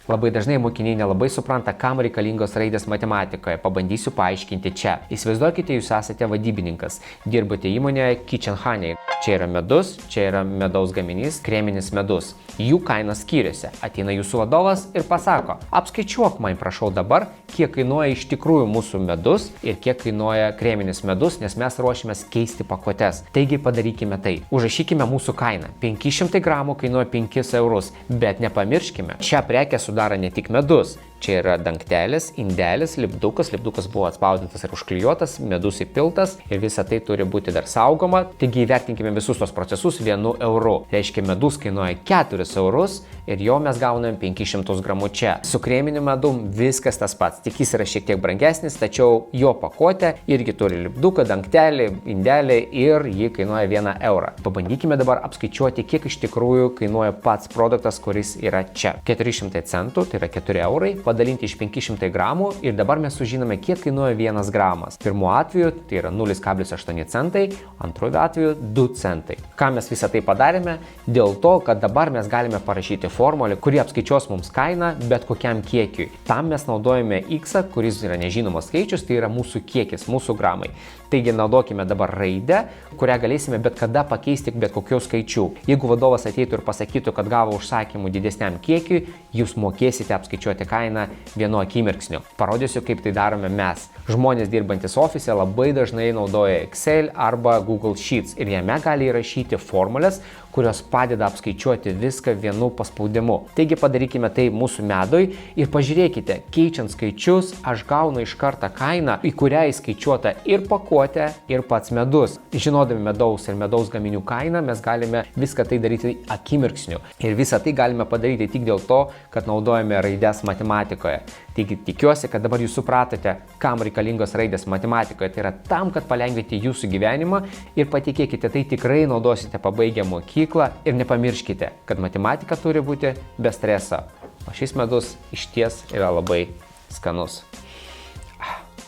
Labai dažnai mokiniai nelabai supranta, kam reikalingos raidės matematikoje. Pabandysiu paaiškinti čia. Įsivaizduokite, jūs esate vadybininkas. Dirbate įmonėje Kitchen Honey. Čia yra medus, čia yra medaus gaminys, kreminis medus. Jų kaina skiriasi. Ateina jūsų vadovas ir pasako, apskaičiuok man prašau dabar, kiek kainuoja iš tikrųjų mūsų medus ir kiek kainuoja kreminis medus, nes mes ruošiamės keisti pakuotes. Taigi padarykime tai. Užrašykime mūsų kainą. 500 gramų kainuoja 5 eurus, bet nepamirškime, šią prekę sudaro ne tik medus. Čia yra dangtelis, indelis, lipdukas buvo atspausdintas ir užklijuotas, medus įpiltas ir visa tai turi būti dar saugoma. Taigi įvertinkime visus tos procesus 1 euru. Reiškia, medus kainuoja 4 eurus ir jo mes gauname 500 gramų čia. Su kreminiu medum viskas tas pats, tik jis yra šiek tiek brangesnis, tačiau jo pakuotė irgi turi lipduką, dangtelį, indelį ir ji kainuoja 1 eurą. Pabandykime dabar apskaičiuoti, kiek iš tikrųjų kainuoja pats produktas, kuris yra čia. 400 centų, tai yra 4 eurai. Padalinti iš 500 gramų ir dabar mes sužinome, kiek kainuoja 1 gramas. Pirmu atveju tai yra 0,8 centai, antruoju atveju 2 centai. Ką mes visą tai padarėme? Dėl to, kad dabar mes galime parašyti formulę, kuri apskaičiuos mums kainą bet kokiam kiekiui. Tam mes naudojame X, kuris yra nežinomas skaičius, tai yra mūsų kiekis, mūsų gramai. Taigi naudokime dabar raidę, kurią galėsime bet kada pakeisti bet kokiu skaičiu. Jeigu vadovas ateitų ir pasakytų, kad gavo užsakymų didesniam kiekiui, jūs mokėsite apskaičiuoti kainą vienu akimirksniu. Parodysiu, kaip tai darome mes. Žmonės dirbantis ofise labai dažnai naudoja Excel arba Google Sheets ir jame gali įrašyti formulės, kurios padeda apskaičiuoti viską vienu paspaudimu. Taigi padarykime tai mūsų medui ir pažiūrėkite, keičiant skaičius, aš gaunu iš karto kainą, į kurią įskaičiuota ir pakuotė, ir pats medus. Žinodami medaus ir medaus gaminių kainą, mes galime viską tai daryti akimirksniu. Ir visą tai galime padaryti tik dėl to, kad naudojame raides matematikoje. Taigi tikiuosi, kad dabar jūs supratote, kam reikalingos raidės matematikoje. Tai yra tam, kad palengvinti jūsų gyvenimą ir patikėkite, tai tikrai naudosite pabaigę mokyklą ir nepamirškite, kad matematika turi būti be streso. O šis medus išties yra labai skanus.